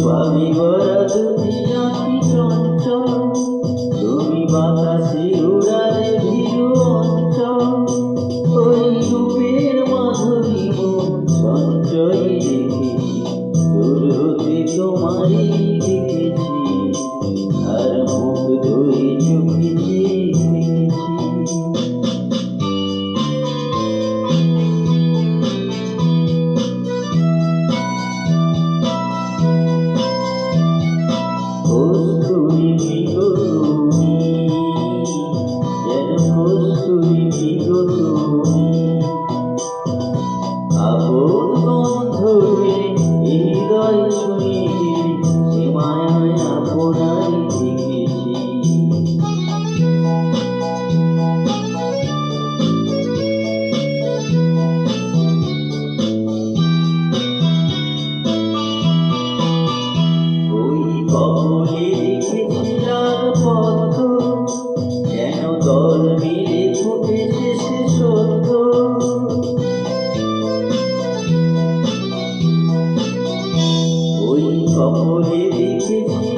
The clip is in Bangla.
ভাবি ভরা দুটি আঁখি চঞ্চল, তুমি বাতাসে উড়ালে ভীরু অঞ্চল। ওই রূপের মাধুরী মন সঞ্চয় রেখেছি, দূর হতে তোমারই দেখেছি, আর মুখ ধরে চোখে দেখেছি। কস্তুরী মৃগ তুমি, যেন কস্তুরী মৃগ তুমি, আপন গন্ধে হৃদয় ছুঁয়ে গেলে সে মায়ায় আপনারই দেখেছি। ওই কমলে দেখেছি লাল পদ্ম, যেন দল মেলে ফুটেছে সে সদ্য। ওই কমলে দেখেছি